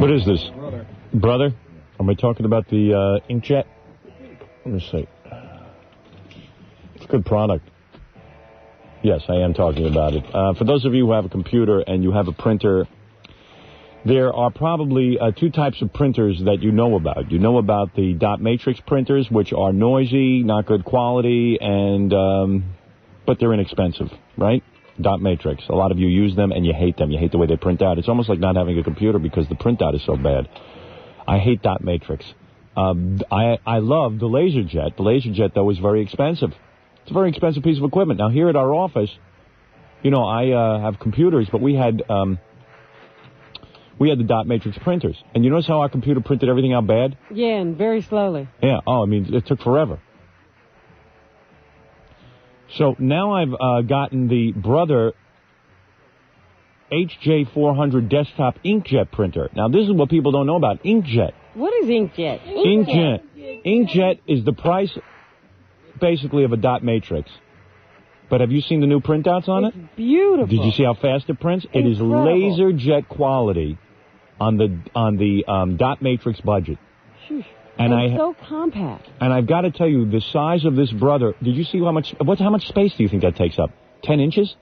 What is this? Brother? Am I talking about the inkjet? Let me see. It's a good product. Yes, I am talking about it. For those of you who have a computer and you have a printer, there are probably two types of printers that you know about. You know about the dot matrix printers, which are noisy, not good quality, and but they're inexpensive, right? Dot matrix. A lot of you use them and you hate them. You hate the way they print out. It's almost like not having a computer because the printout is so bad. I hate dot matrix. I love the LaserJet. The LaserJet, though, is very expensive. It's a very expensive piece of equipment. Now, here at our office, you know, I have computers, but we had the dot matrix printers. And you notice how our computer printed everything out bad? Yeah, and very slowly. Yeah. Oh, I mean, it took forever. So now I've gotten the Brother HJ400 desktop inkjet printer. Now, this is what people don't know about inkjet. What is inkjet? Inkjet is the price, basically, of a dot matrix. But have you seen the new printouts on it? It's beautiful. Did you see how fast it prints? Incredible. It is LaserJet quality on the dot matrix budget. Sheesh. And it's so compact. And I've got to tell you, the size of this Brother. Did you see how much space do you think that takes up? 10 inches?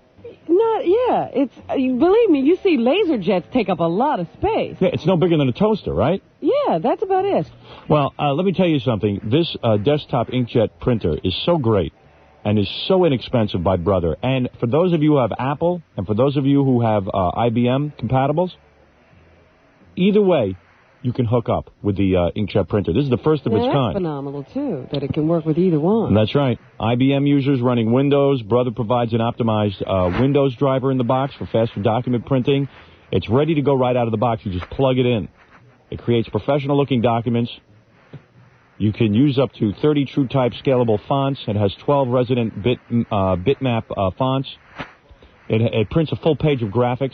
Yeah. It's believe me, you see LaserJets take up a lot of space. Yeah, it's no bigger than a toaster, right? Yeah, that's about it. Well, let me tell you something. This desktop inkjet printer is so great and is so inexpensive by Brother. And for those of you who have Apple and for those of you who have IBM compatibles, either way, you can hook up with the inkjet printer. This is the first of its kind. That's phenomenal, too, that it can work with either one. That's right. IBM users running Windows. Brother provides an optimized Windows driver in the box for faster document printing. It's ready to go right out of the box. You just plug it in. It creates professional-looking documents. You can use up to 30 TrueType scalable fonts. It has 12 resident bitmap fonts. It prints a full page of graphics,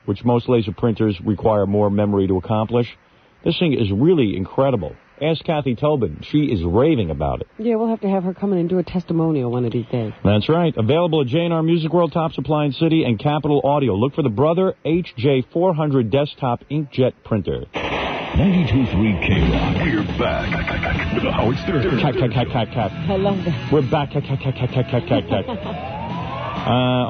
which most laser printers require more memory to accomplish. This thing is really incredible. Ask Kathy Tobin. She is raving about it. Yeah, we'll have to have her come in and do a testimonial one of these days. That's right. Available at J&R Music World, Top Supply in City, and Capitol Audio. Look for the Brother HJ400 desktop inkjet printer. 92.3 K-Rock. We're back with the Howard Stern. Cat. I love that. We're back. Cat.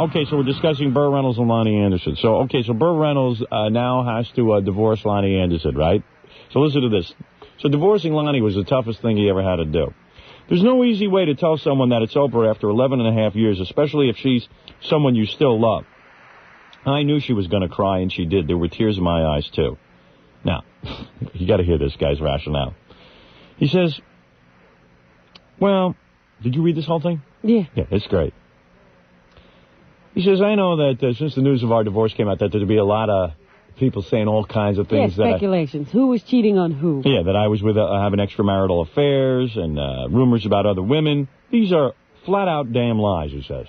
Okay, so we're discussing Bert Reynolds and Lonnie Anderson. So Bert Reynolds now has to divorce Lonnie Anderson, right? So listen to this. So divorcing Lonnie was the toughest thing he ever had to do. There's no easy way to tell someone that it's over after 11 and a half years, especially if she's someone you still love. I knew she was going to cry, and she did. There were tears in my eyes, too. Now, you got to hear this guy's rationale. He says, well, did you read this whole thing? Yeah. Yeah, it's great. He says, I know that since the news of our divorce came out, that there'd be a lot of people saying all kinds of things. Yeah, speculations. Who was cheating on who? Yeah, that I was with having extramarital affairs and rumors about other women. These are flat-out damn lies, he says.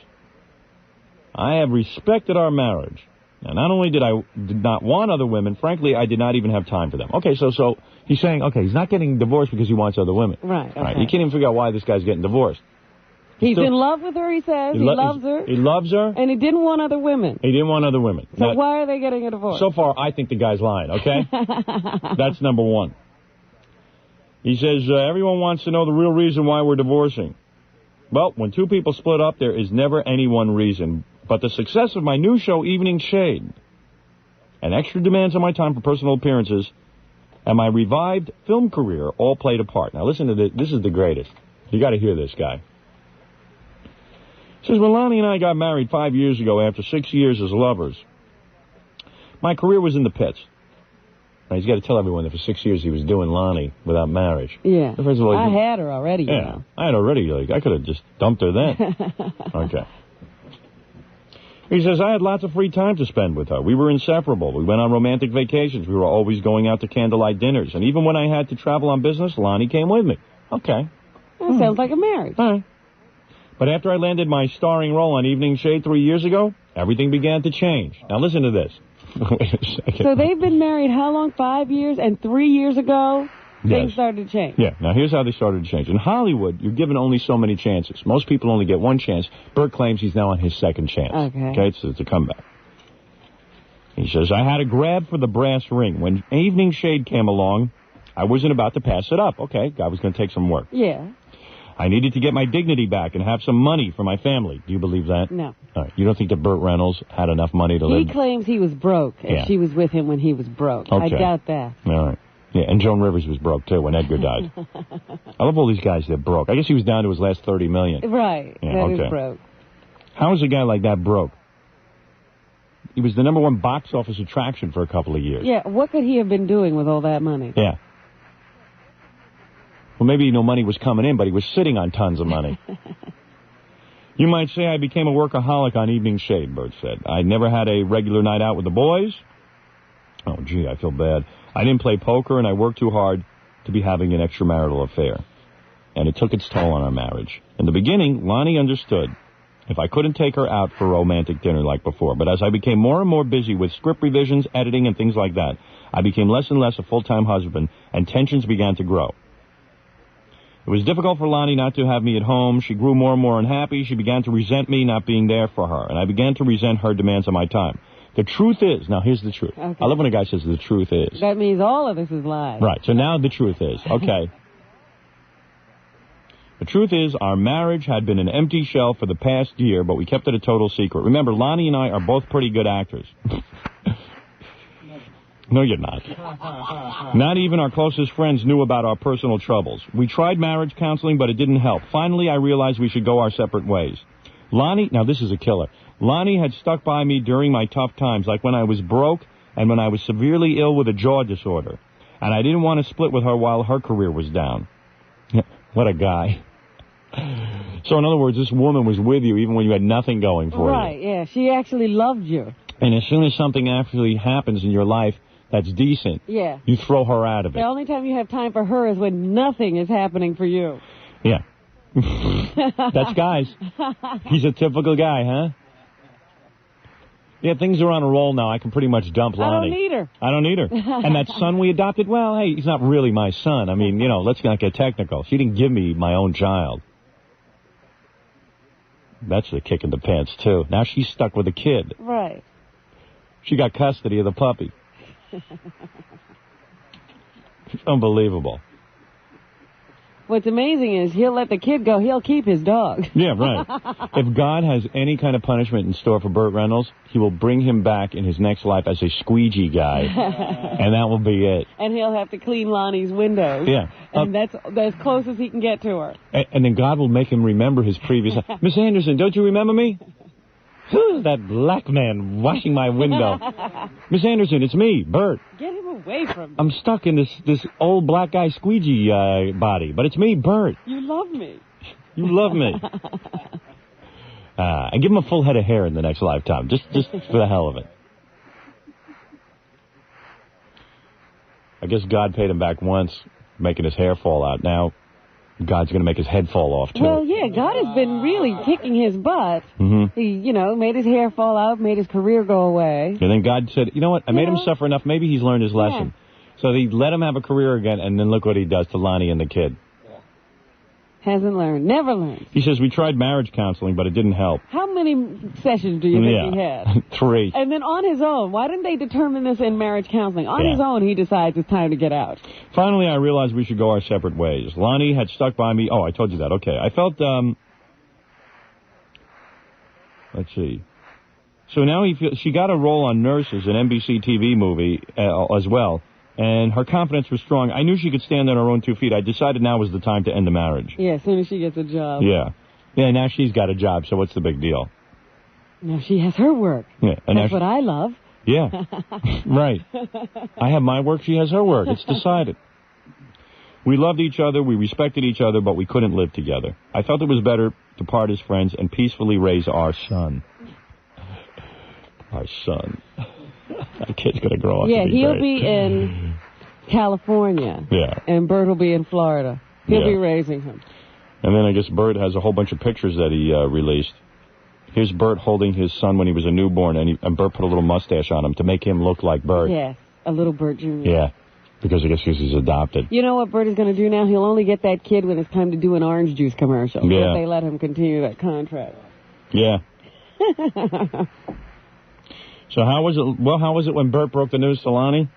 I have respected our marriage. Now, not only did I not want other women, frankly, I did not even have time for them. Okay, so he's saying, okay, he's not getting divorced because he wants other women. Right, okay. Right. You can't even figure out why this guy's getting divorced. He's in love with her, he says. He loves her. He loves her. And he didn't want other women. He didn't want other women. So now, why are they getting a divorce? So far, I think the guy's lying, okay? That's number one. He says, everyone wants to know the real reason why we're divorcing. Well, when two people split up, there is never any one reason. But the success of my new show, Evening Shade, and extra demands on my time for personal appearances, and my revived film career all played a part. Now, listen to this. This is the greatest. You got to hear this guy. He says, when Lonnie and I got married 5 years ago after 6 years as lovers, my career was in the pits. Now, he's got to tell everyone that for 6 years he was doing Lonnie without marriage. Yeah. First of all, I had her already, yeah, you know. I had already. I could have just dumped her then. Okay. He says, I had lots of free time to spend with her. We were inseparable. We went on romantic vacations. We were always going out to candlelight dinners. And even when I had to travel on business, Lonnie came with me. Okay. That sounds like a marriage. All right. But after I landed my starring role on Evening Shade 3 years ago, everything began to change. Now listen to this. Wait a second. So they've been married how long? 5 years? And 3 years ago, things Yes. started to change. Yeah, now here's how they started to change. In Hollywood, you're given only so many chances. Most people only get one chance. Bert claims he's now on his second chance. Okay. It's a comeback. He says, I had a grab for the brass ring. When evening shade came along, I wasn't about to pass it up. Okay, I was going to take some work. Yeah. I needed to get my dignity back and have some money for my family. Do you believe that? No. All right. You don't think that Bert Reynolds had enough money to live? He claims he was broke, and she was with him when he was broke. Okay. I doubt that. All right. Yeah, and Joan Rivers was broke, too, when Edgar died. I love all these guys that broke. I guess he was down to his last $30 million. Right. Yeah, that okay. is broke. How is a guy like that broke? He was the #1 box office attraction for a couple of years. Yeah, what could he have been doing with all that money? Yeah. Well, maybe no money was coming in, but he was sitting on tons of money. You might say I became a workaholic on Evening Shade, Bert said. I never had a regular night out with the boys. Oh, gee, I feel bad. I didn't play poker, and I worked too hard to be having an extramarital affair. And it took its toll on our marriage. In the beginning, Lonnie understood if I couldn't take her out for a romantic dinner like before. But as I became more and more busy with script revisions, editing, and things like that, I became less and less a full-time husband, and tensions began to grow. It was difficult for Lonnie not to have me at home. She grew more and more unhappy. She began to resent me not being there for her, and I began to resent her demands on my time. The truth is, now here's the truth. Okay. I love when a guy says the truth is. That means all of this is lies. Right, so now the truth is. Okay. The truth is, our marriage had been an empty shell for the past year, but we kept it a total secret. Remember, Lonnie and I are both pretty good actors. No, you're not. Not even our closest friends knew about our personal troubles. We tried marriage counseling, but it didn't help. Finally, I realized we should go our separate ways. Lonnie, now this is a killer. Lonnie had stuck by me during my tough times, like when I was broke and when I was severely ill with a jaw disorder. And I didn't want to split with her while her career was down. What a guy. So, in other words, this woman was with you even when you had nothing going for you. Right, yeah. She actually loved you. And as soon as something actually happens in your life that's decent, you throw her out of it. The only time you have time for her is when nothing is happening for you. Yeah. That's guys. He's a typical guy, huh? Yeah, things are on a roll now. I can pretty much dump Lonnie. I don't need her. I don't need her. And that son we adopted, well, hey, he's not really my son. I mean, let's not get technical. She didn't give me my own child. That's the kick in the pants, too. Now she's stuck with a kid. Right. She got custody of the puppy. It's unbelievable. What's amazing is he'll let the kid go. He'll keep his dog. Yeah, right. If God has any kind of punishment in store for Bert Reynolds, he will bring him back in his next life as a squeegee guy, and that will be it. And he'll have to clean Lonnie's windows. Yeah. And that's as close as he can get to her. And then God will make him remember his previous life. Miss Anderson, don't you remember me? Who's that black man washing my window? Miss Anderson, it's me, Bert. Get him away from me. I'm stuck in this old black guy squeegee body, but it's me, Bert. You love me. You love me. And give him a full head of hair in the next lifetime, just for the hell of it. I guess God paid him back once, making his hair fall out. Now God's going to make his head fall off, too. Well, yeah, God has been really kicking his butt. Mm-hmm. He, made his hair fall out, made his career go away. And then God said, you know what, I made him suffer enough. Maybe he's learned his lesson. Yeah. So he let him have a career again, and then look what he does to Lonnie and the kid. Hasn't learned. Never learned. He says, we tried marriage counseling, but it didn't help. How many sessions do you think he had? 3. And then on his own, why didn't they determine this in marriage counseling? On his own, he decides it's time to get out. Finally, I realized we should go our separate ways. Lonnie had stuck by me. Oh, I told you that. Okay. I felt, let's see. So now she got a role on Nurses, an NBC TV movie, as well. And her confidence was strong. I knew she could stand on her own 2 feet. I decided now was the time to end the marriage. Yeah, as soon as she gets a job. Yeah. Yeah, now she's got a job, so what's the big deal? Now she has her work. Yeah. And that's what I love. Yeah. Right. I have my work, she has her work. It's decided. We loved each other, we respected each other, but we couldn't live together. I felt it was better to part as friends and peacefully raise our son. Our son. That kid's going to grow up to be he'll great. be in California. Yeah. And Bert will be in Florida. He'll be raising him. And then I guess Bert has a whole bunch of pictures that he released. Here's Bert holding his son when he was a newborn, and Bert put a little mustache on him to make him look like Bert. Yes, a little Bert Jr. Yeah, because I guess he's adopted. You know what Bert is going to do now? He'll only get that kid when it's time to do an orange juice commercial. Yeah. If they let him continue that contract. Yeah. So how was it? Well, how was it when Bert broke the news to Lonnie?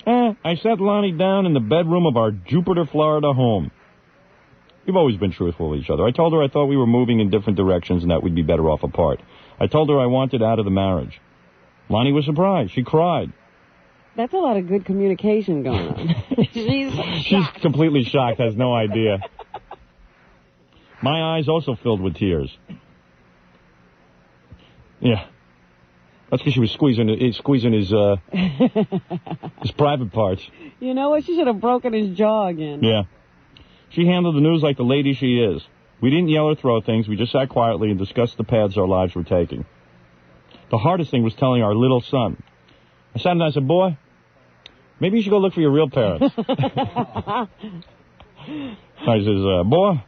I sat Lonnie down in the bedroom of our Jupiter, Florida home. We've always been truthful with each other. I told her I thought we were moving in different directions and that we'd be better off apart. I told her I wanted out of the marriage. Lonnie was surprised. She cried. That's a lot of good communication going on. She's completely shocked, has no idea. My eyes also filled with tears. Yeah. That's because she was squeezing his his private parts. You know what? She should have broken his jaw again. Yeah. She handled the news like the lady she is. We didn't yell or throw things. We just sat quietly and discussed the paths our lives were taking. The hardest thing was telling our little son. I sat down and I said, boy, maybe you should go look for your real parents. I says, boy,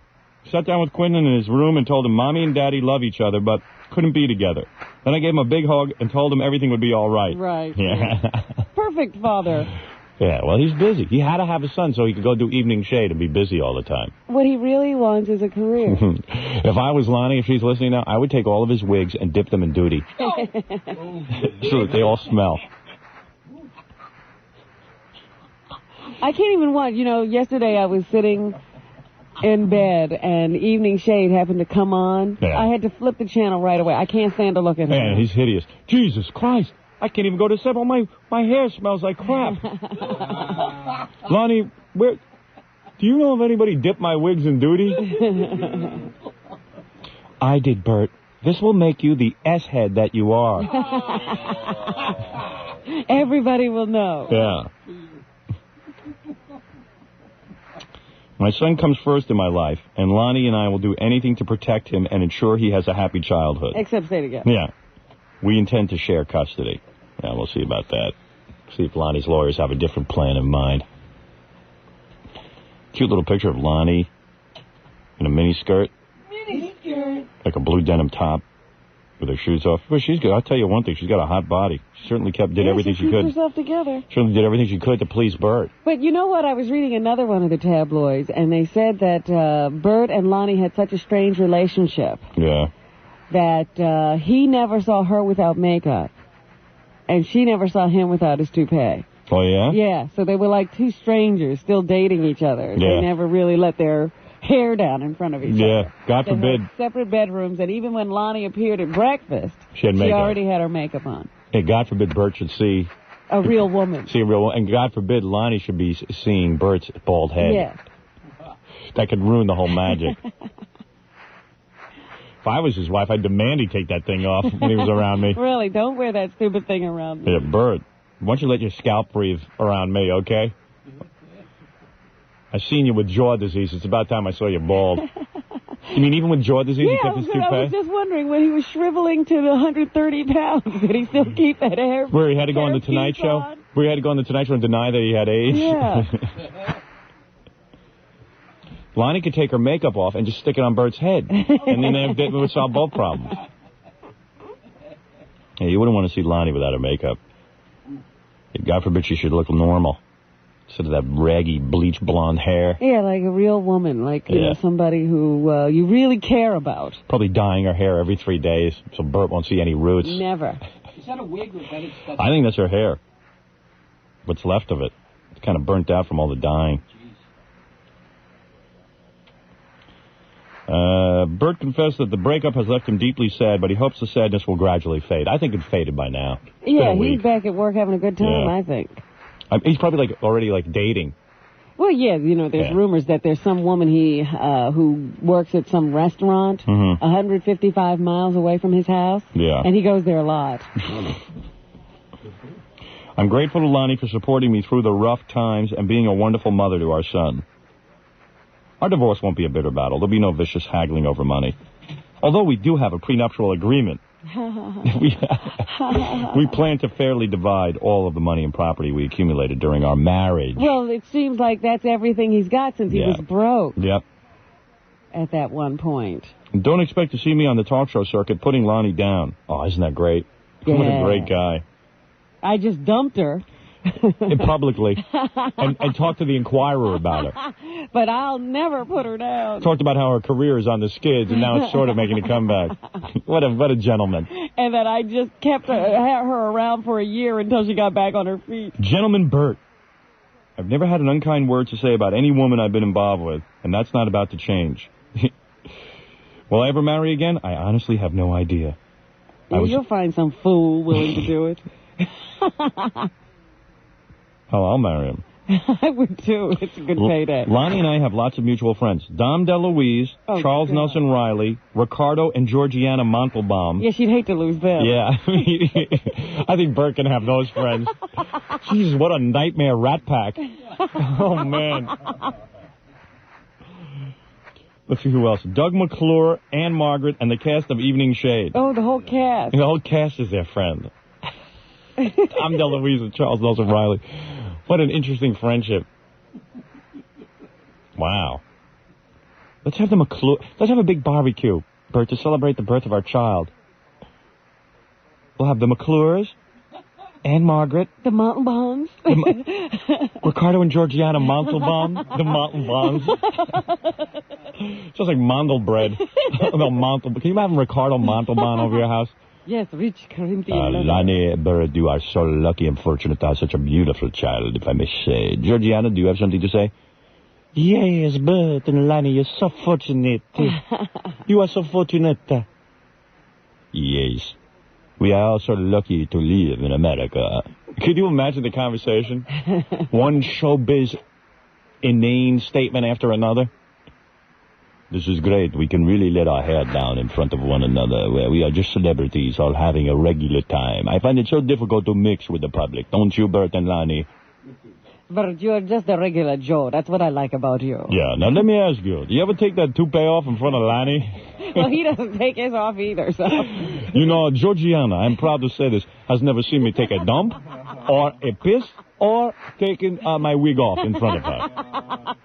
sat down with Quentin in his room and told him Mommy and Daddy love each other, but couldn't be together. Then I gave him a big hug and told him everything would be all right. Right. Yeah. Perfect father. Yeah, well, he's busy. He had to have a son so he could go do evening shade and be busy all the time. What he really wants is a career. If I was Lonnie, if she's listening now, I would take all of his wigs and dip them in duty. So that they all smell. I can't even watch. You know, yesterday I was sitting in bed and Evening Shade happened to come on. Yeah. I had to flip the channel right away. I can't stand to look at him. Man, he's hideous. Jesus Christ. I can't even go to sleep. My hair smells like crap. Lonnie, do you know if anybody dipped my wigs in duty? I did, Bert. This will make you the S-head that you are. Everybody will know. Yeah. My son comes first in my life, and Lonnie and I will do anything to protect him and ensure he has a happy childhood. Except stay together. Yeah. We intend to share custody. Yeah, we'll see about that. See if Lonnie's lawyers have a different plan in mind. Cute little picture of Lonnie in a mini skirt. Mini skirt. Like a blue denim top with her shoes off. Well, she's good. I'll tell you one thing. She's got a hot body. She certainly did everything she could. She herself together. Certainly did everything she could to please Bert. But you know what? I was reading another one of the tabloids, and they said that Bert and Lonnie had such a strange relationship. Yeah. That he never saw her without makeup, and she never saw him without his toupee. Oh, yeah? Yeah, so they were like two strangers still dating each other. Yeah. They never really let their hair down in front of each other. Yeah, God They forbid. had separate bedrooms, and even when Lonnie appeared at breakfast, She had makeup. already had her makeup on. Hey, God forbid Bert should see A real woman. a real one. And God forbid Lonnie should be seeing Bert's bald head. Yeah. That could ruin the whole magic. If I was his wife, I'd demand he take that thing off when he was around me. Really, don't wear that stupid thing around me. Yeah, Bert, why don't you let your scalp breathe around me, okay? I've seen you with jaw disease. It's about time I saw you bald. You mean even with jaw disease, he kept his toupee? I was just wondering, when he was shriveling to the 130 pounds, did he still keep that hair? Where he had to go on the Tonight Show? On? Where he had to go on the Tonight Show and deny that he had AIDS? Yeah. Lonnie could take her makeup off and just stick it on Bert's head. And then it would solve both problems. Yeah, you wouldn't want to see Lonnie without her makeup. God forbid she should look normal. Instead of that raggy, bleach blonde hair. Yeah, like a real woman. Like, you know, somebody who you really care about. Probably dyeing her hair every 3 days so Bert won't see any roots. Never. Is that a wig or that it's... I think that's her hair. What's left of it. It's kind of burnt out from all the dyeing. Bert confessed that the breakup has left him deeply sad, but he hopes the sadness will gradually fade. I think it faded by now. Yeah, he's back at work having a good time, I think. He's probably already dating. Well, yeah, you know, there's rumors that there's some woman who works at some restaurant 155 miles away from his house. Yeah. And he goes there a lot. I'm grateful to Lonnie for supporting me through the rough times and being a wonderful mother to our son. Our divorce won't be a bitter battle. There'll be no vicious haggling over money. Although we do have a prenuptial agreement. We plan to fairly divide all of the money and property we accumulated during our marriage. Well, it seems like that's everything he's got since he was broke. Yep. At that one point. Don't expect to see me on the talk show circuit putting Lonnie down. Oh, isn't that great? Yeah. What a great guy. I just dumped her. publicly and talked to the Inquirer about her. But I'll never put her down. Talked about how her career is on the skids, and now it's sort of making a comeback. What a gentleman. And that I just kept her around for a year until she got back on her feet. Gentleman Bert. I've never had an unkind word to say about any woman I've been involved with, and that's not about to change. Will I ever marry again? I honestly have no idea. You'll find some fool willing to do it. Oh, I'll marry him. I would, too. It's a good payday. Lonnie and I have lots of mutual friends. Dom DeLuise, Charles Nelson Riley, Ricardo and Georgiana Montalbaum. Yeah, she'd hate to lose them. Yeah. I think Bert can have those friends. Jesus, what a nightmare rat pack. Oh, man. Let's see who else. Doug McClure, Ann Margaret, and the cast of Evening Shade. Oh, the whole cast. The whole cast is their friend. Dom DeLuise and Charles Nelson Riley. What an interesting friendship. Wow. Let's have let's have a big barbecue, Bert, to celebrate the birth of our child. We'll have the McClures, Ann Margaret. The Montalbaums. Ricardo and Georgiana Montalbaum. The Montalbaums. Just like Mondel bread. Can you imagine Ricardo Montalbaum over your house? Yes, rich Corinthian. Lonnie, Bert, you are so lucky and fortunate to have such a beautiful child, if I may say. Georgiana, do you have something to say? Yes, Bert and Lonnie, you're so fortunate. You are so fortunate. Yes. We are also lucky to live in America. Could you imagine the conversation? One showbiz inane statement after another. This is great. We can really let our hair down in front of one another, where we are just celebrities all having a regular time. I find it so difficult to mix with the public. Don't you, Bert and Lonnie? But you're just a regular Joe. That's what I like about you. Yeah. Now, let me ask you. Do you ever take that toupee off in front of Lonnie? Well, he doesn't take his off either, so... You know, Georgiana, I'm proud to say this, has never seen me take a dump or a piss or taking my wig off in front of her.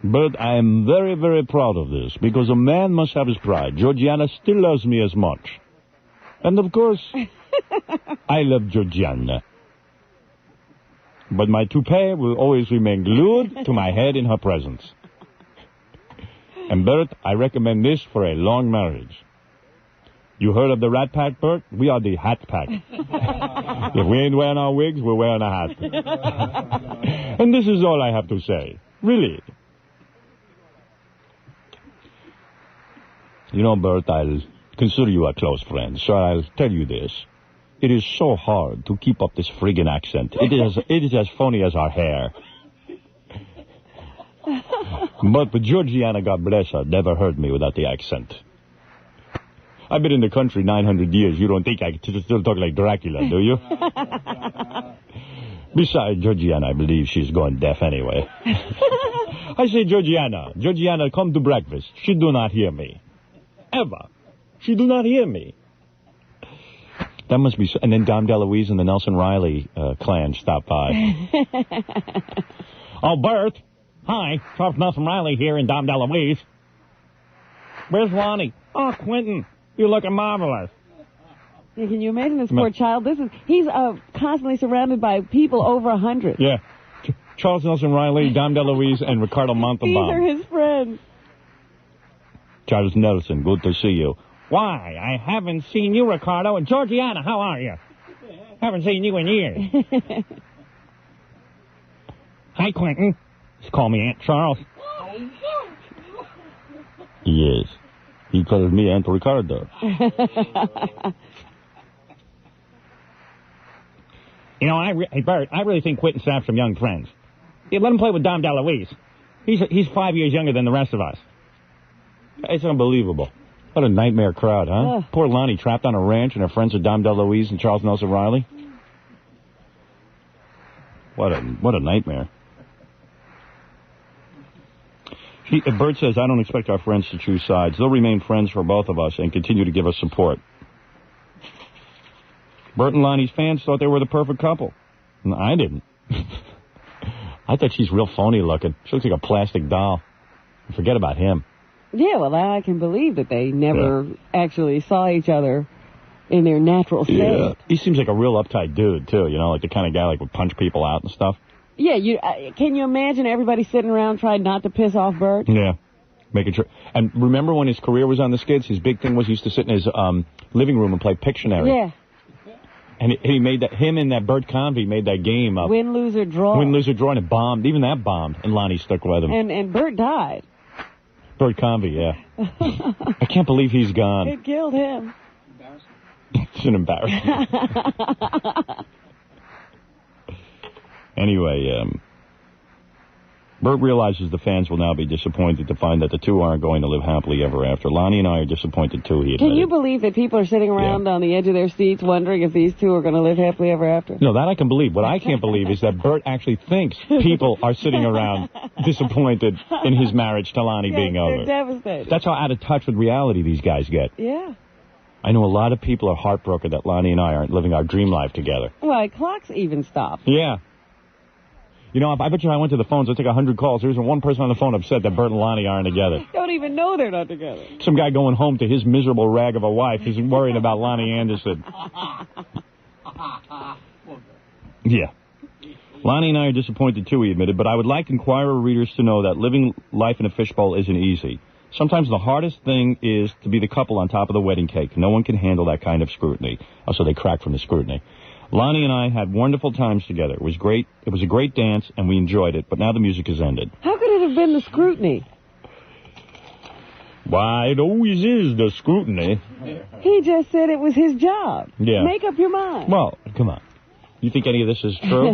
But I am very, very proud of this, because a man must have his pride. Georgiana still loves me as much. And, of course, I love Georgiana. But my toupee will always remain glued to my head in her presence. And, Bert, I recommend this for a long marriage. You heard of the Rat Pack, Bert? We are the Hat Pack. If we ain't wearing our wigs, we're wearing a hat. And this is all I have to say. Really. You know, Bert, I'll consider you a close friend, so I'll tell you this. It is so hard to keep up this friggin' accent. It is as phony as our hair. But Georgiana, God bless her, never heard me without the accent. I've been in the country 900 years. You don't think I can still talk like Dracula, do you? Besides, Georgiana, I believe she's gone deaf anyway. I say, Georgiana, come to breakfast. She do not hear me. Ever. She do not hear me. That must be... And then Dom DeLuise and the Nelson Riley clan stopped by. Oh, Bert. Hi. Charles Nelson Riley here and Dom DeLuise. Where's Lonnie? Oh, Quentin. You're looking marvelous. Yeah, can you imagine this poor child? He's constantly surrounded by people over 100. Yeah. Charles Nelson Riley, Dom DeLuise, and Ricardo Montalbaum. These are his friends. Charles Nelson, good to see you. Why? I haven't seen you, Ricardo. And Georgiana, how are you? Haven't seen you in years. Hi, Quentin. Just call me Aunt Charles. Yes. He calls me Aunt Ricardo. You know, hey, Bert, I really think Quentin should have some young friends. Yeah, let him play with Dom DeLuise. He's 5 years younger than the rest of us. It's unbelievable. What a nightmare crowd, huh? Poor Lonnie trapped on a ranch and her friends are Dom DeLuise and Charles Nelson Riley. What a nightmare. Bert says, I don't expect our friends to choose sides. They'll remain friends for both of us and continue to give us support. Bert and Lonnie's fans thought they were the perfect couple. And I didn't. I thought she's real phony looking. She looks like a plastic doll. Forget about him. Yeah, well, I can believe that they never actually saw each other in their natural state. Yeah. He seems like a real uptight dude, too, you know, like the kind of guy like would punch people out and stuff. Yeah, can you imagine everybody sitting around trying not to piss off Bert? Yeah. Making sure. And remember when his career was on the skids, his big thing was he used to sit in his living room and play Pictionary. Yeah. And he made that, him and that Bert Convey made that game up. Win, lose, or draw. Win, lose, or draw, and it bombed. Even that bombed, and Lonnie stuck with him. And Bert died. Bert Convey, yeah. I can't believe he's gone. It killed him. It's an embarrassment. Anyway, Bert realizes the fans will now be disappointed to find that the two aren't going to live happily ever after. Lonnie and I are disappointed, too, he admitted. Can you believe that people are sitting around on the edge of their seats wondering if these two are going to live happily ever after? No, that I can believe. What I can't believe is that Bert actually thinks people are sitting around disappointed in his marriage to Lonnie being over. They're devastated. That's how out of touch with reality these guys get. Yeah. I know a lot of people are heartbroken that Lonnie and I aren't living our dream life together. Well, clocks even stopped. Yeah. You know, I bet you I went to the phones, I took 100 calls. There isn't one person on the phone upset that Bert and Lonnie aren't together. Don't even know they're not together. Some guy going home to his miserable rag of a wife is worried about Lonnie Anderson. Yeah. Lonnie and I are disappointed, too, he admitted, but I would like Inquirer readers to know that living life in a fishbowl isn't easy. Sometimes the hardest thing is to be the couple on top of the wedding cake. No one can handle that kind of scrutiny. Oh, so they crack from the scrutiny. Lonnie and I had wonderful times together. It was great. It was a great dance, and we enjoyed it, but now the music has ended. How could it have been the scrutiny? Why, it always is the scrutiny. He just said it was his job. Yeah. Make up your mind. Well, come on. You think any of this is true?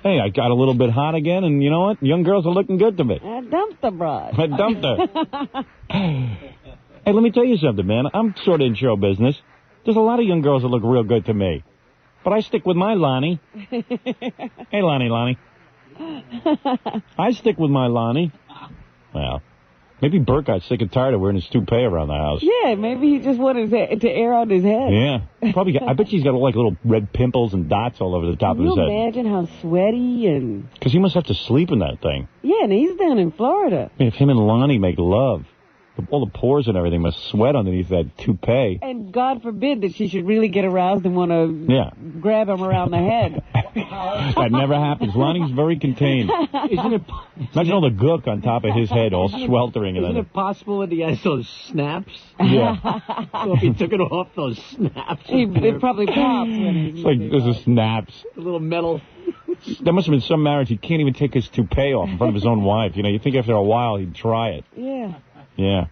Hey, I got a little bit hot again, and you know what? Young girls are looking good to me. I dumped the bride. I dumped her. Hey, let me tell you something, man. I'm sort of in show business. There's a lot of young girls that look real good to me. But I stick with my Lonnie. Hey, Lonnie. I stick with my Lonnie. Well, maybe Bert got sick and tired of wearing his toupee around the house. Yeah, maybe he just wanted to air out his head. Yeah. Probably. I bet he's got like little red pimples and dots all over the top of his head. Can you imagine how sweaty and... Because he must have to sleep in that thing. Yeah, and he's down in Florida. I mean, if him and Lonnie make love, all the pores and everything must sweat underneath that toupee. And God forbid that she should really get aroused and want to grab him around the head. That never happens. Lonnie's very contained. Imagine all the gook on top of his head, all sweltering. Isn't it possible that he has those snaps? Yeah. So if he took it off, those snaps. It probably pops when he's... It's like there's a snaps. A little metal. There must have been some marriage. He can't even take his toupee off in front of his own wife. You know, you think after a while he'd try it. Yeah. Yeah.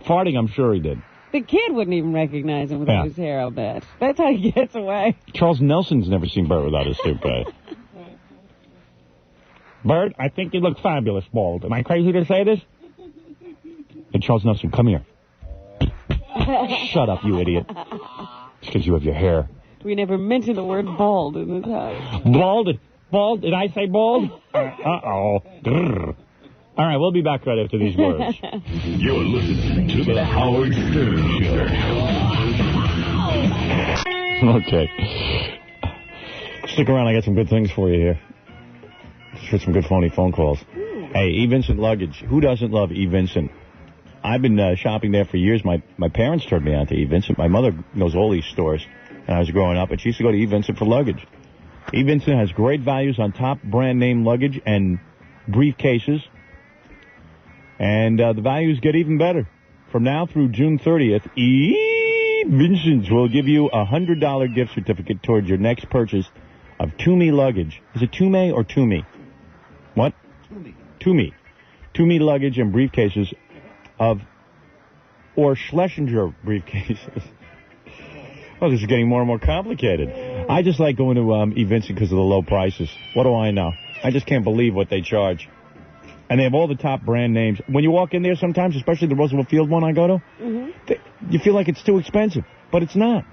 Farting, I'm sure he did. The kid wouldn't even recognize him without his hair, I'll bet. That's how he gets away. Charles Nelson's never seen Bert without his toupee. Bert, I think you look fabulous bald. Am I crazy to say this? Hey, Charles Nelson, come here. Shut up, you idiot. It's because you have your hair. We never mentioned the word bald in this house. Bald? Bald? Did I say bald? Uh-oh. Grrr. All right, we'll be back right after these words. You're listening to the Howard Stern Show. Okay. Stick around. I got some good things for you here. Just heard some good phony phone calls. Hey, E. Vincent Luggage. Who doesn't love E. Vincent? I've been shopping there for years. My parents turned me on to E. Vincent. My mother knows all these stores, and I was growing up, and she used to go to E. Vincent for luggage. E. Vincent has great values on top brand name luggage and briefcases. And the values get even better. From now through June 30th, E. Vincent's will give you a $100 gift certificate towards your next purchase of Toomey luggage. Is it Toomey or Toomey? What? Toomey. Toomey luggage and briefcases or Schlesinger briefcases. Oh, this is getting more and more complicated. I just like going to E. Vincent because of the low prices. What do I know? I just can't believe what they charge. And they have all the top brand names. When you walk in there sometimes, especially the Roosevelt Field one I go to, you feel like it's too expensive. But it's not.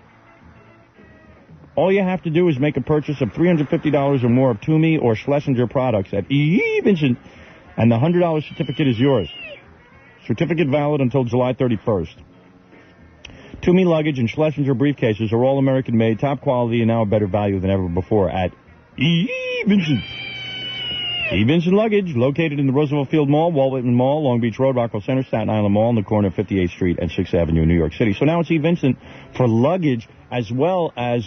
All you have to do is make a purchase of $350 or more of Toomey or Schlesinger products at E. Vincent, and the $100 certificate is yours. Certificate valid until July 31st. Toomey luggage and Schlesinger briefcases are all American-made, top quality, and now a better value than ever before at E. Vincent. Vincent Luggage, located in the Roosevelt Field Mall, Walt Whitman Mall, Long Beach Road, Rockwell Center, Staten Island Mall, on the corner of 58th Street and 6th Avenue in New York City. So now it's Vincent for luggage as well as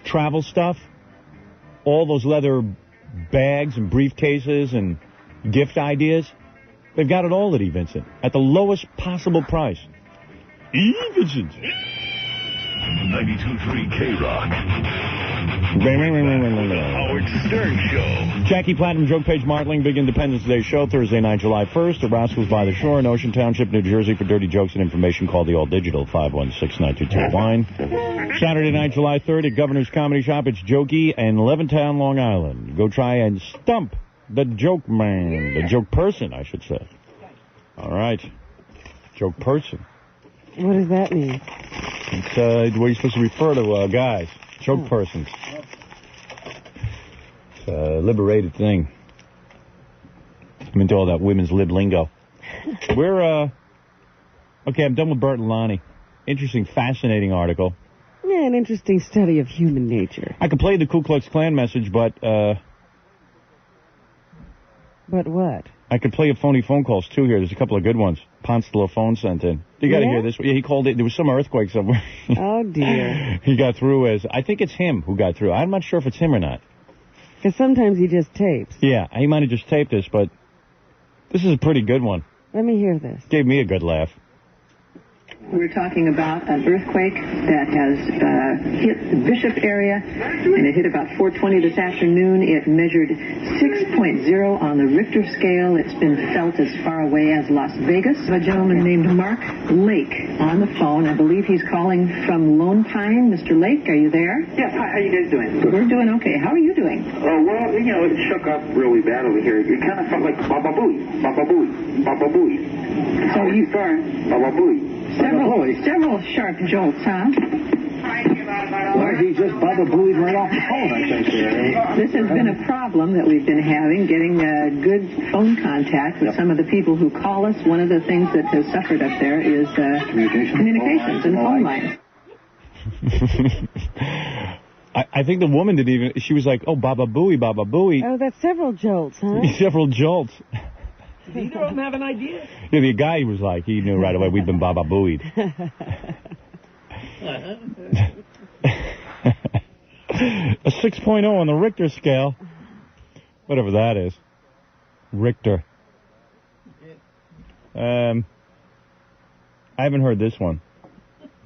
travel stuff. All those leather bags and briefcases and gift ideas. They've got it all at Vincent at the lowest possible price. Vincent. 92.3 K-Rock. Howard Stern Show. Jackie Platinum, Joke Page Martling, Big Independence Day show, Thursday night, July 1st, at Rascals by the Shore in Ocean Township, New Jersey. For dirty jokes and information, call the All Digital 516-922-WINE. Saturday night, July 3rd, at Governor's Comedy Shop, it's Jokey and Levittown, Long Island. Go try and stump the joke man. The joke person, I should say. All right. Joke person. What does that mean? It's the way you're supposed to refer to guys. Joke persons. It's a liberated thing. I'm into all that women's lib lingo. We're, okay, I'm done with Bert and Lonnie. Interesting, fascinating article. Yeah, an interesting study of human nature. I could play the Ku Klux Klan message, but, But what? I could play phony phone calls, too, here. There's a couple of good ones. Ponce de la Phone sent in. You got to hear this. Yeah, he called it. There was some earthquake somewhere. Oh, dear. He got through as... I think it's him who got through. I'm not sure if it's him or not. Because sometimes he just tapes. Yeah, he might have just taped this, but this is a pretty good one. Let me hear this. Gave me a good laugh. We're talking about an earthquake that has hit the Bishop area, and it hit about 4:20 this afternoon. It measured 6.0 on the Richter scale. It's been felt as far away as Las Vegas. A gentleman named Mark Lake on the phone. I believe he's calling from Lone Pine. Mr. Lake, are you there? Yes, hi, how you guys doing? We're doing okay. How are you doing? Well, you know, it shook up really bad over here. It kind of felt like Baba Booey, Baba Booey, Baba Booey. So you Stern, Baba Booey. Several sharp jolts, huh? Well, he just Baba Booeyed right off the phone, I think. This has been a problem that we've been having, getting good phone contact with some of the people who call us. One of the things that has suffered up there is communications and phone lines. I think the woman didn't even... She was like, oh, Baba Booey, Baba Booey. Oh, that's several jolts, huh? Several jolts. Did either of them have an idea? Yeah, the guy was like, he knew right away, we've been Baba Booeyed. A 6.0 on the Richter scale. Whatever that is. Richter. I haven't heard this one.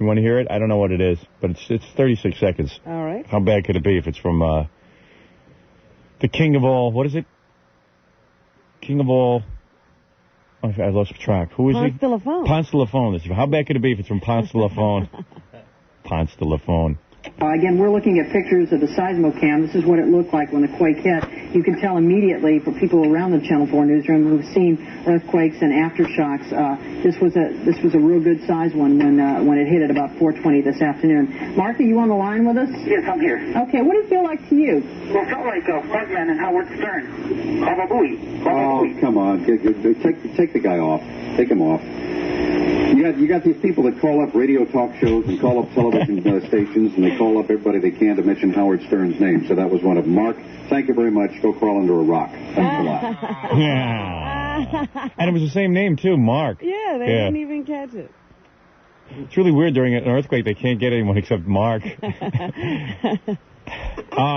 You want to hear it? I don't know what it is, but it's 36 seconds. All right. How bad could it be if it's from the king of all... What is it? King of all... Oh, I lost track. Who is he? Ponce de la Phone. Ponce de la Phone. How bad could it be if it's from Ponce de la Phone? Ponce de la Phone. Again, we're looking at pictures of the seismocam. This is what it looked like when the quake hit. You can tell immediately for people around the Channel 4 newsroom who've seen earthquakes and aftershocks. This was a real good size one when it hit at about 4:20 this afternoon. Mark, are you on the line with us? Yes, I'm here. Okay, what did it feel like to you? Well, it felt like Frogman and Howard Stern. Baba Booey. Baba Booey. Come on. Take the guy off. Take him off. You got these people that call up radio talk shows and call up television stations, and they call up everybody they can to mention Howard Stern's name. So that was one of them. Mark, thank you very much. Go crawl under a rock. Thanks a lot. Yeah. And it was the same name, too, Mark. Yeah, they didn't even catch it. It's really weird during an earthquake they can't get anyone except Mark.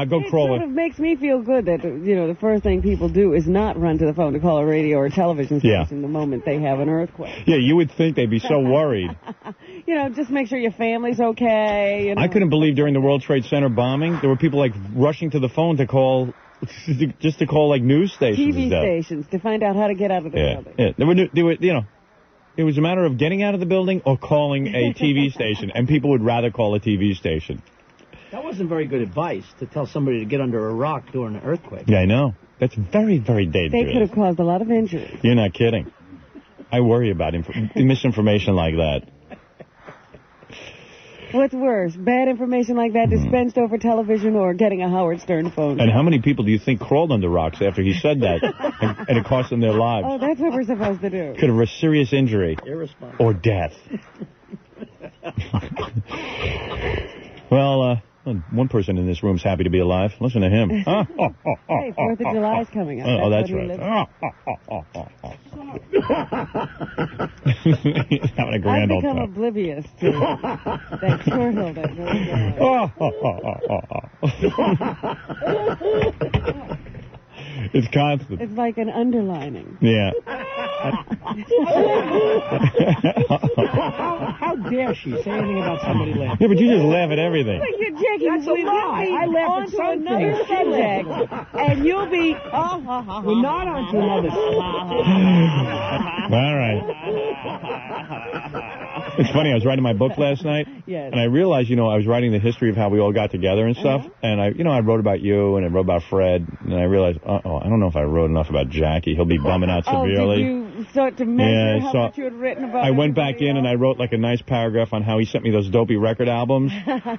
Go crawl It sort of makes me feel good that, the first thing people do is not run to the phone to call a radio or a television station the moment they have an earthquake. Yeah, you would think they'd be so worried. Just make sure your family's okay. I couldn't believe during the World Trade Center bombing, there were people, rushing to the phone to call, just to call, news stations. TV stations to find out how to get out of the building. Yeah, it was a matter of getting out of the building or calling a TV station, and people would rather call a TV station. That wasn't very good advice to tell somebody to get under a rock during an earthquake. Yeah, I know. That's very, very dangerous. They could have caused a lot of injuries. You're not kidding. I worry about misinformation like that. What's worse, bad information like that dispensed over television or getting a Howard Stern phone? And how many people do you think crawled under rocks after he said that and it cost them their lives? Oh, that's what we're supposed to do. Could have a serious injury. Irresponsible. Or death. Well, One person in this room's happy to be alive. Listen to him. Hey, 4th of July's coming up. Oh, that's right. He's having a grand old time. I've become oblivious to that chortle that goes on. It's constant. It's like an underlining. Yeah. How dare she say anything about somebody laughing? Yeah, but you just laugh at everything. Like you're Jackie, That's a lie. I laugh at some another things. subject, and you'll be We're not on to another. All right. It's funny, I was writing my book last night, yes. and I realized, I was writing the history of how we all got together and stuff, and I wrote about you, and I wrote about Fred, and I realized, I don't know if I wrote enough about Jackie. He'll be bumming out severely. Did you start to measure how much you had written about I went back in and I wrote like a nice paragraph on how he sent me those dopey record albums,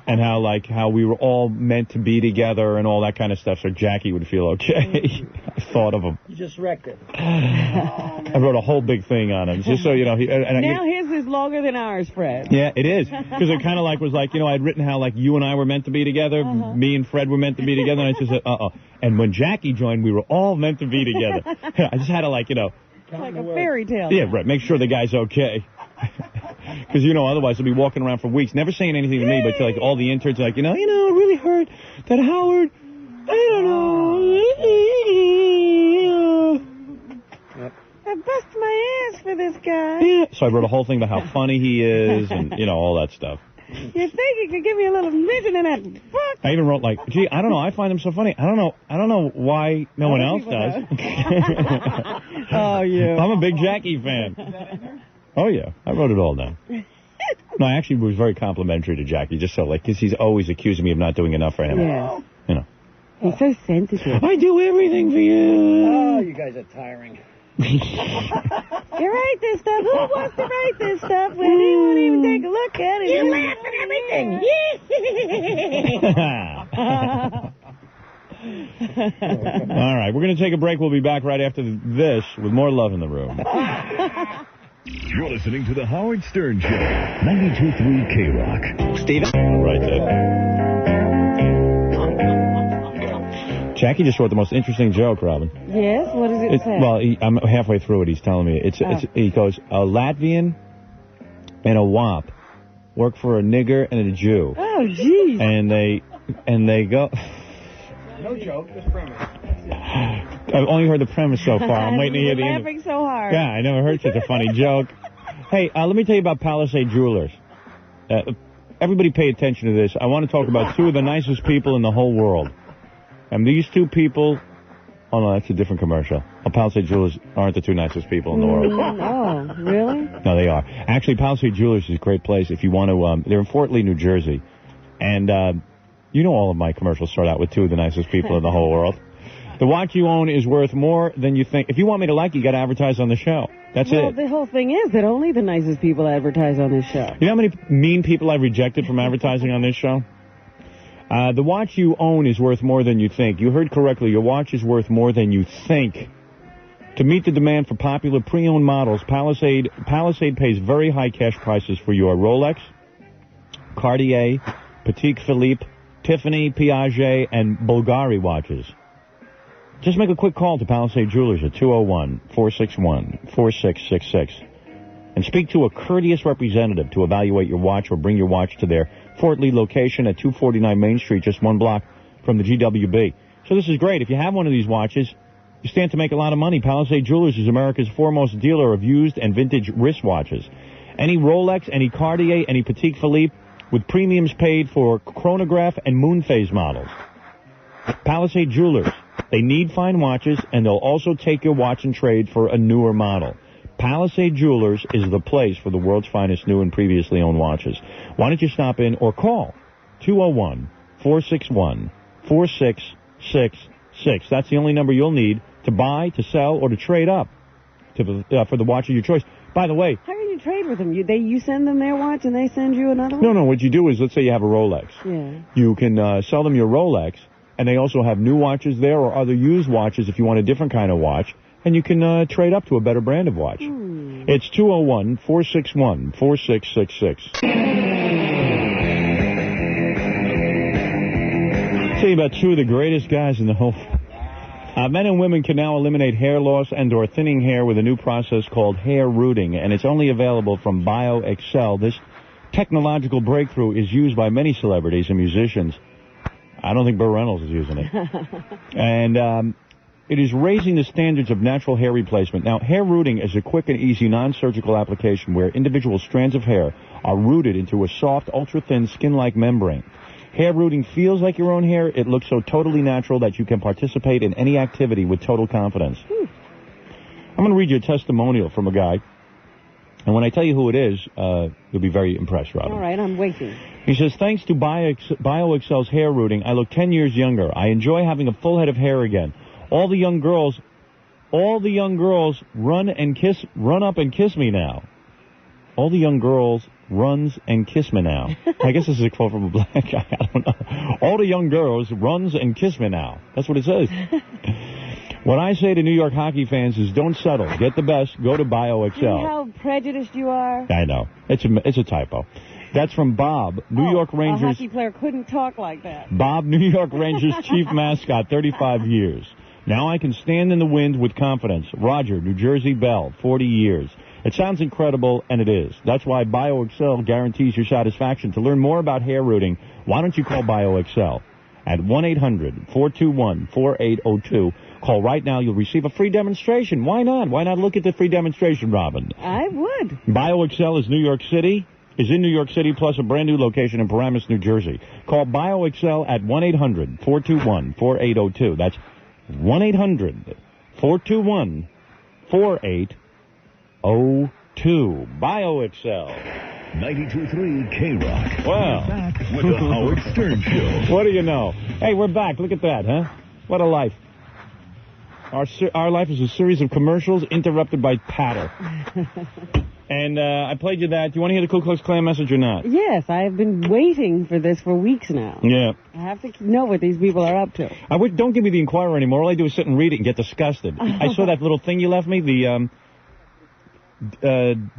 and how we were all meant to be together and all that kind of stuff, so Jackie would feel okay. I thought of him. You just wrecked it. I wrote a whole big thing on him, just so you know. Now his is longer than ours, Fred. Yeah, it is. Because it kind of was like, I'd written how you and I were meant to be together, me and Fred were meant to be together, and I just said, And when Jackie joined, we were all meant to be together. I just had to, like a fairy tale. Yeah, right. Make sure the guy's okay. Because, otherwise he'll be walking around for weeks, never saying anything to me, but to, all the interns are like, it really hurt that Howard, I don't know. I bust my ass for this guy. Yeah. So I wrote a whole thing about how funny he is and, all that stuff. You think you could give me a little mention in that book? I even wrote gee, I don't know, I find him so funny. I don't know why no one else does. Oh, you. I'm a big Jackie fan. Oh, yeah. I wrote it all down. No, I actually was very complimentary to Jackie, just so, because he's always accusing me of not doing enough for him. Yes. He's so sensitive. I do everything for you. Oh, you guys are tiring. You write this stuff. Who wants to write this stuff when he won't even take a look at it? You laugh at everything. All right, we're going to take a break. We'll be back right after this with more Love in the Room. You're listening to The Howard Stern Show, 92.3 K-Rock. Steven? Right there. Jackie just wrote the most interesting joke, Robin. Yes? What does it say? Well, I'm halfway through it. He's telling me. He goes, a Latvian and a Wop work for a nigger and a Jew. Oh, jeez. And they go... No joke, just premise. I've only heard the premise so far. I'm waiting to hear the end. Laughing so hard. Yeah, I never heard such a funny joke. Hey, let me tell you about Palisade Jewelers. Everybody pay attention to this. I want to talk about two of the nicest people in the whole world. And these two people... Oh, no, that's a different commercial. Palisade Jewelers aren't the two nicest people in the world. Oh, really? No, they are. Actually, Palisade Jewelers is a great place if you want to... they're in Fort Lee, New Jersey. And all of my commercials start out with two of the nicest people in the whole world. The watch you own is worth more than you think. If you want me to like you got to advertise on the show. That's it. Well, the whole thing is that only the nicest people advertise on this show. You know how many mean people I've rejected from advertising on this show? The watch you own is worth more than you think. You heard correctly. Your watch is worth more than you think. To meet the demand for popular pre-owned models, Palisade pays very high cash prices for your Rolex, Cartier, Patek Philippe, Tiffany, Piaget, and Bulgari watches. Just make a quick call to Palisade Jewelers at 201-461-4666 and speak to a courteous representative to evaluate your watch or bring your watch to their Fort Lee location at 249 Main Street, just one block from the GWB. So this is great. If you have one of these watches, you stand to make a lot of money. Palisade Jewelers is America's foremost dealer of used and vintage wristwatches. Any Rolex, any Cartier, any Patek Philippe, with premiums paid for chronograph and moon phase models. Palisade Jewelers. They need fine watches, and they'll also take your watch and trade for a newer model. Palisade Jewelers is the place for the world's finest new and previously owned watches. Why don't you stop in or call 201-461-4666. That's the only number you'll need to buy, to sell, or to trade up for the watch of your choice. By the way... How can you trade with them? You send them their watch and they send you another one? No. What you do is, let's say you have a Rolex. Yeah. You can sell them your Rolex, and they also have new watches there or other used watches if you want a different kind of watch. And you can trade up to a better brand of watch. It's 201-461-4666. tell you about two of the greatest guys in the whole... men and women can now eliminate hair loss and or thinning hair with a new process called hair rooting, and it's only available from BioXcel. This technological breakthrough is used by many celebrities and musicians. I don't think Bert Reynolds is using it. And it is raising the standards of natural hair replacement. Now, hair rooting is a quick and easy non-surgical application where individual strands of hair are rooted into a soft, ultra-thin, skin-like membrane. Hair rooting feels like your own hair. It looks so totally natural that you can participate in any activity with total confidence. I'm going to read you a testimonial from a guy. And when I tell you who it is, you'll be very impressed, Robin. All right, I'm waiting. He says, thanks to BioXcel's hair rooting, I look 10 years younger. I enjoy having a full head of hair again. All the young girls run up and kiss me now. All the young girls runs and kiss me now. I guess this is a quote from a black guy. I don't know. All the young girls runs and kiss me now. That's what it says. What I say to New York hockey fans is don't settle. Get the best. Go to BioXcel. See how prejudiced you are? I know. It's a typo. That's from Bob, New York Rangers. A hockey player couldn't talk like that. Bob, New York Rangers chief mascot, 35 years. Now I can stand in the wind with confidence. Roger, New Jersey Belle, 40 years. It sounds incredible, and it is. That's why BioXcel guarantees your satisfaction. To learn more about hair rooting, why don't you call BioXcel at 1-800-421-4802. Call right now. You'll receive a free demonstration. Why not? Why not look at the free demonstration, Robin? I would. BioXcel is in New York City, plus a brand-new location in Paramus, New Jersey. Call BioXcel at 1-800-421-4802. That's 1-800-421-4802. BioXcel. 92.3 K-Rock. Wow. Back with the Howard Stern Show. What do you know? Hey, we're back. Look at that, huh? What a life. Our life is a series of commercials interrupted by patter. And I played you that. Do you want to hear the Ku Klux Klan message or not? Yes, I have been waiting for this for weeks now. Yeah. I have to know what these people are up to. Don't give me the Inquirer anymore. All I do is sit and read it and get disgusted. I saw that little thing you left me, the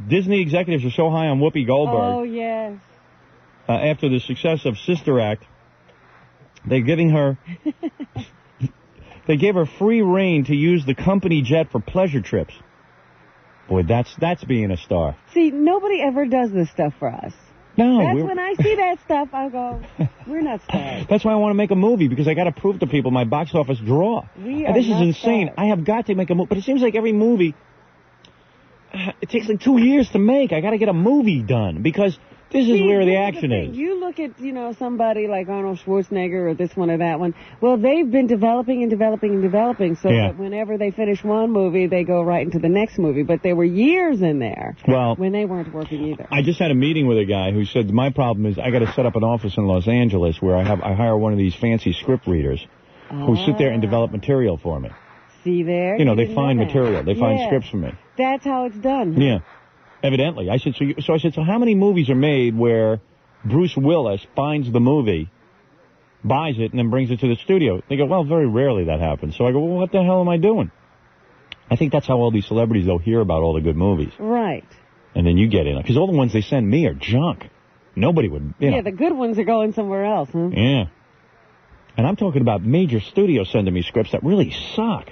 Disney executives are so high on Whoopi Goldberg. Oh, yes. After the success of Sister Act, they're giving her... They gave her free reign to use the company jet for pleasure trips. Boy, that's being a star. See, nobody ever does this stuff for us. No. That's when I see that stuff, I go, we're not stars. That's why I want to make a movie, because I got to prove to people my box office draw. This is insane. Stars. I have got to make a movie, but it seems like every movie, it takes like 2 years to make. I got to get a movie done, because this is where the action is. You look at, somebody like Arnold Schwarzenegger or this one or that one. Well, they've been developing, so that whenever they finish one movie, they go right into the next movie. But there were years in there when they weren't working either. I just had a meeting with a guy who said, my problem is I got to set up an office in Los Angeles where I hire one of these fancy script readers who sit there and develop material for me. See there? They find material. They find scripts for me. That's how it's done. Yeah. Evidently. I said, so how many movies are made where Bruce Willis finds the movie, buys it, and then brings it to the studio? They go, well, very rarely that happens. So I go, well, what the hell am I doing? I think that's how all these celebrities, they'll hear about all the good movies. Right. And then you get in. Because all the ones they send me are junk. Nobody would, Yeah, the good ones are going somewhere else, huh? Yeah. And I'm talking about major studios sending me scripts that really suck.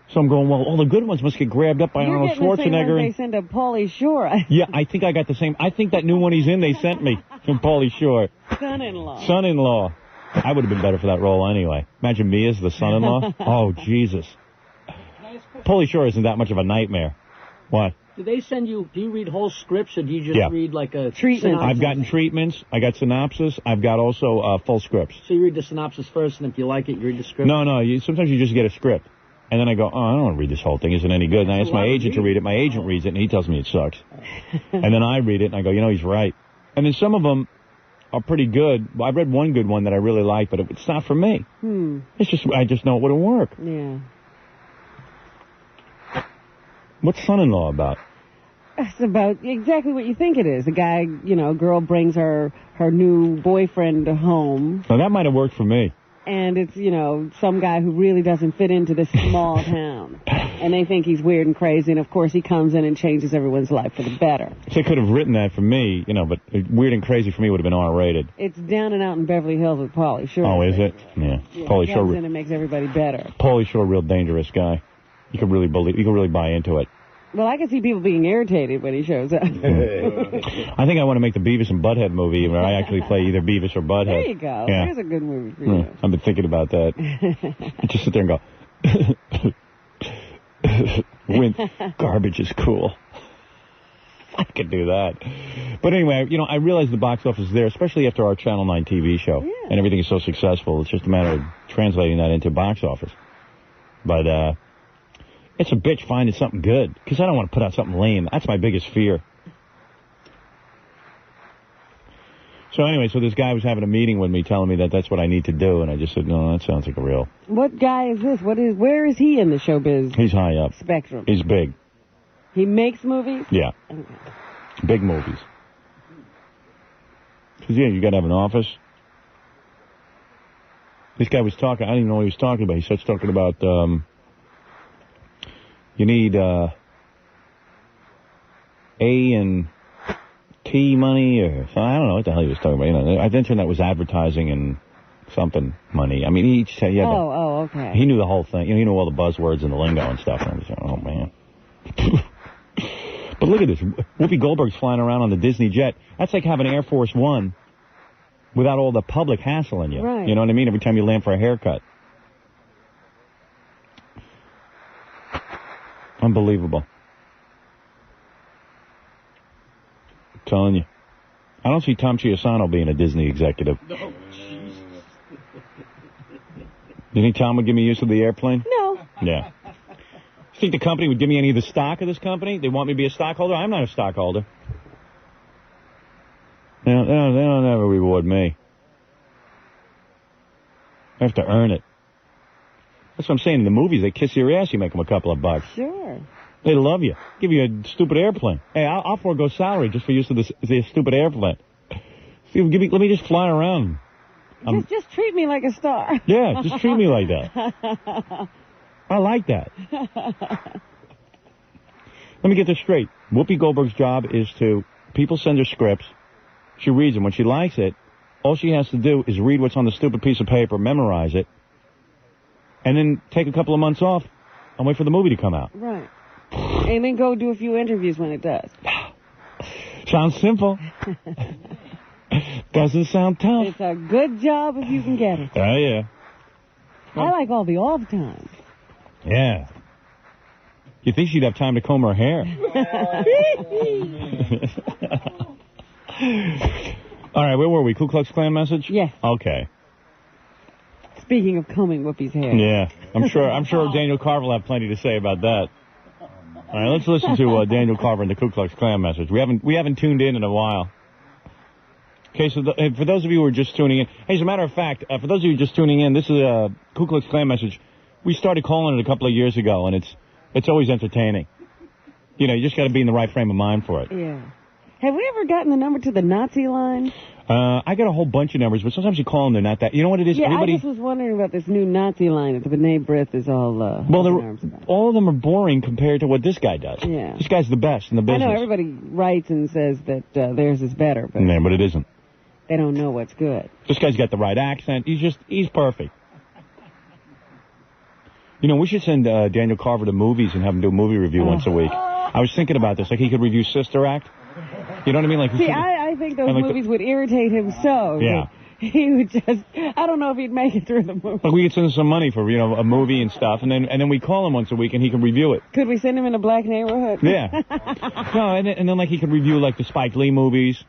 So I'm going, well, all the good ones must get grabbed up by Arnold Schwarzenegger. They send to Pauly Shore. Yeah, I think I got the same. I think that new one he's in, they sent me from Pauly Shore. Son-in-law. Son-in-law. I would have been better for that role anyway. Imagine me as the son-in-law. Oh, Jesus. Pauly Shore isn't that much of a nightmare. What? Do they send you, do you read whole scripts, or do you just read like a treatment? I've gotten treatments. I got synopsis. I've got also full scripts. So you read the synopsis first, and if you like it, you read the script? No, sometimes you just get a script. And then I go, I don't want to read this whole thing. Isn't any good? And I ask my agent to read it. My agent reads it, and he tells me it sucks. And then I read it, and I go, he's right. And then some of them are pretty good. Well, I read one good one that I really like, but it's not for me. It's just, I just know it wouldn't work. Yeah. What's Son-in-Law about? It's about exactly what you think it is. A guy, girl brings her new boyfriend home. Now, that might have worked for me. and it's, you know, some guy who really doesn't fit into this small town. And they think he's weird and crazy, and of course he comes in and changes everyone's life for the better. They could have written that for me, you know, but Weird and Crazy for me would have been R-rated. It's Down and Out in Beverly Hills with Pauly Shore. Oh, is it? Yeah. Pauly Shore. Comes in and makes everybody better. Pauly Shore, real dangerous guy. You can really buy into it. Well, I can see people being irritated when he shows up. I think I want to make the Beavis and Butthead movie where I actually play either Beavis or Butthead. There you go. Yeah. There's a good movie for you. I've been thinking about that. Just sit there and go, garbage is cool. I could do that. But anyway, you know, I realize the box office is there, especially after our Channel 9 TV show. Yeah. And everything is so successful. It's just a matter of translating that into box office. But, it's a bitch finding something good, because I don't want to put out something lame. That's my biggest fear. So anyway, so this guy was having a meeting with me telling me that that's what I need to do, and I just said, no, that sounds like a real... What guy is this? Where is he in the showbiz He's high up. spectrum? He's big. He makes movies? Yeah. Okay. Big movies. Because, yeah, you got to have an office. This guy was talking, I didn't even know what he was talking about. He starts talking about... you need A and T money, or so I don't know what the hell he was talking about. You know, I mentioned that was advertising and something money. I mean, he said, yeah. Okay. He knew the whole thing. You know, he knew all the buzzwords and the lingo and stuff. And I was like, oh man. But look at this. Whoopi Goldberg's flying around on the Disney jet. That's like having Air Force One without all the public hassling you. Right. You know what I mean? Every time you land for a haircut. Unbelievable. I'm telling you. I don't see Tom Chiasano being a Disney executive. No, Jesus. You think Tom would give me use of the airplane? No. Yeah. You think the company would give me any of the stock of this company? They want me to be a stockholder? I'm not a stockholder. They don't ever reward me. I have to earn it. That's what I'm saying. In the movies, they kiss your ass. You make them a couple of bucks. Sure. They love you. Give you a stupid airplane. Hey, I'll forego salary just for use of this stupid airplane. See, let me just fly around. Just treat me like a star. Yeah, just treat me like that. I like that. Let me get this straight. Whoopi Goldberg's job is to, people send her scripts. She reads them. When she likes it, all she has to do is read what's on the stupid piece of paper, memorize it, and then take a couple of months off and wait for the movie to come out. Right. And then go do a few interviews when it does. Sounds simple. Doesn't sound tough. It's a good job if you can get it. Oh, yeah. I like all the off times. Yeah. You think she'd have time to comb her hair? All right, where were we? Ku Klux Klan message? Yes. Okay. Speaking of combing Whoopi's hair. Yeah, I'm sure Daniel Carver will have plenty to say about that. All right, let's listen to Daniel Carver and the Ku Klux Klan message. We haven't tuned in a while. Okay, so for those of you who are just tuning in, hey, as a matter of fact, for those of you just tuning in, this is a Ku Klux Klan message. We started calling it a couple of years ago, and it's always entertaining. You know, you just got to be in the right frame of mind for it. Yeah. Have we ever gotten the number to the Nazi line? I got a whole bunch of numbers, but sometimes you call them, they're not that. You know what it is? Yeah, I just was wondering about this new Nazi line that the B'nai B'rith is all all of them are boring compared to what this guy does. Yeah. This guy's the best in the business. I know everybody writes and says that theirs is better, but yeah, but it isn't. They don't know what's good. This guy's got the right accent. He's perfect. You know, we should send Daniel Carver to movies and have him do a movie review once a week. I was thinking about this. Like, he could review Sister Act. You know what I mean? Like, see, I think those movies would irritate him so. Yeah. He would just, I don't know if he'd make it through the movie. Like, we could send him some money for, you know, a movie and stuff, and then we call him once a week and he can review it. Could we send him in a black neighborhood? Yeah. No, and then, like, he could review, like, the Spike Lee movies.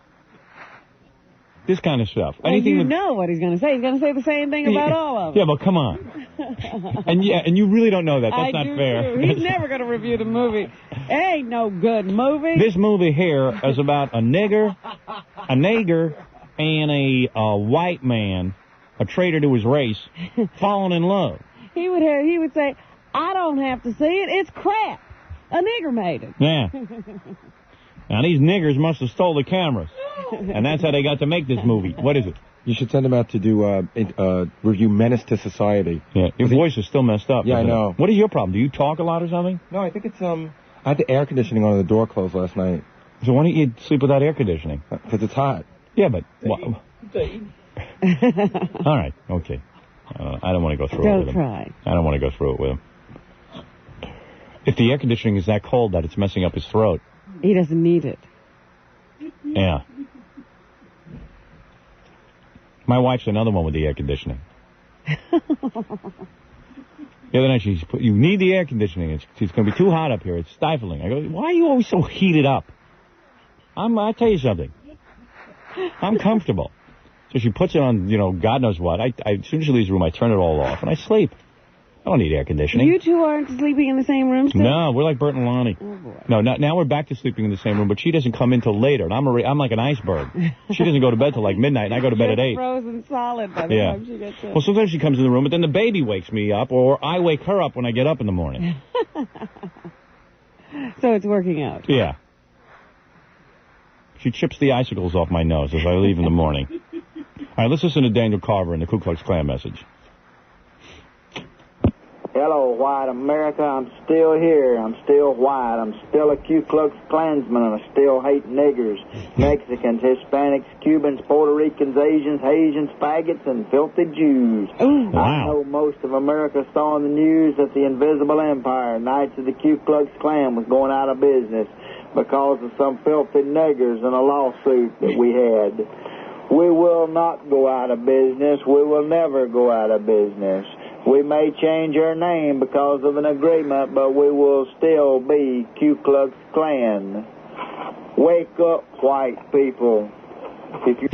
This kind of stuff. Well, anything you know what he's going to say. He's going to say the same thing about all of them. Yeah, but come on. and you really don't know that. That's not fair. Too. He's never going to review the movie. It ain't no good movie. This movie here is about a nigger, and a white man, a traitor to his race, falling in love. He would say, I don't have to see it. It's crap. A nigger made it. Yeah. Now, these niggers must have stole the cameras. And that's how they got to make this movie. What is it? You should send them out to do review Menace to Society. Yeah, your voice is still messed up. Yeah, I know. What is your problem? Do you talk a lot or something? No, I think it's, I had the air conditioning on and the door closed last night. So why don't you sleep without air conditioning? Because it's hot. Yeah, but... All right, okay. I don't want to go through it with him. Don't try. I don't want to go through it with him. If the air conditioning is that cold that it's messing up his throat... He doesn't need it. Yeah. My wife's another one with the air conditioning. The other night she's put, you need the air conditioning. It's going to be too hot up here. It's stifling. I go, why are you always so heated up? I'll tell you something. I'm comfortable. So she puts it on, God knows what. As soon as she leaves the room, I turn it all off and I sleep. I don't need air conditioning. You two aren't sleeping in the same room still? No, we're like Bert and Lonnie. Oh, boy. No, now we're back to sleeping in the same room, but she doesn't come in till later. And I'm like an iceberg. She doesn't go to bed till like midnight, and I go to bed at 8. Frozen solid by the time she gets in. Well, sometimes she comes in the room, but then the baby wakes me up, or I wake her up when I get up in the morning. So it's working out. Yeah. She chips the icicles off my nose as I leave in the morning. All right, let's listen to Daniel Carver and the Ku Klux Klan message. Hello, white America. I'm still here. I'm still white. I'm still a Ku Klux Klansman, and I still hate niggers, Mexicans, Hispanics, Cubans, Puerto Ricans, Asians, Haitians, faggots, and filthy Jews. Ooh, wow. I know most of America saw in the news that the Invisible Empire, Knights of the Ku Klux Klan, was going out of business because of some filthy niggers and a lawsuit that we had. We will not go out of business. We will never go out of business. We may change our name because of an agreement, but we will still be Ku Klux Klan. Wake up, white people. If you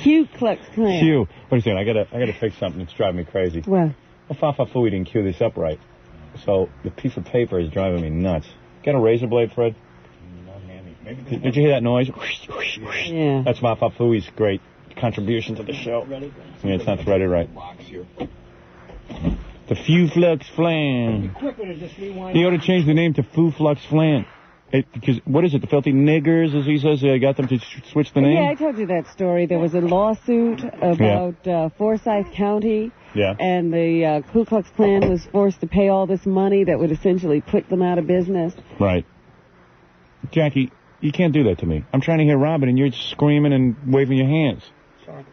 Ku Klux Klan. Q. Wait a second, I gotta fix something that's driving me crazy. Well, Fafafui didn't cue this up right. So the piece of paper is driving me nuts. Got a razor blade, Fred? Did you hear that noise? yeah. That's Fafafui's great contribution to the show. Yeah, it's not threaded right. The Fu Flux Flan. He ought to change the name to Fu Flux Flan. Because, what is it, the filthy niggers, as he says, got them to switch the name? Yeah, I told you that story. There was a lawsuit about Forsyth County. Yeah. And the Ku Klux Klan was forced to pay all this money that would essentially put them out of business. Right. Jackie, you can't do that to me. I'm trying to hear Robin, and you're screaming and waving your hands. Sorry.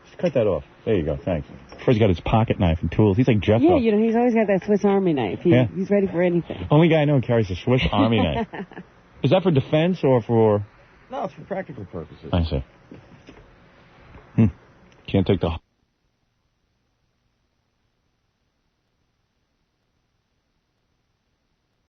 Just cut that off. There you go. Thanks. Fred's got his pocket knife and tools. He's like Jethro. Yeah, he's always got that Swiss Army knife. He's ready for anything. Only guy I know who carries a Swiss Army knife. Is that for defense or for... No, it's for practical purposes. I see. Can't take the...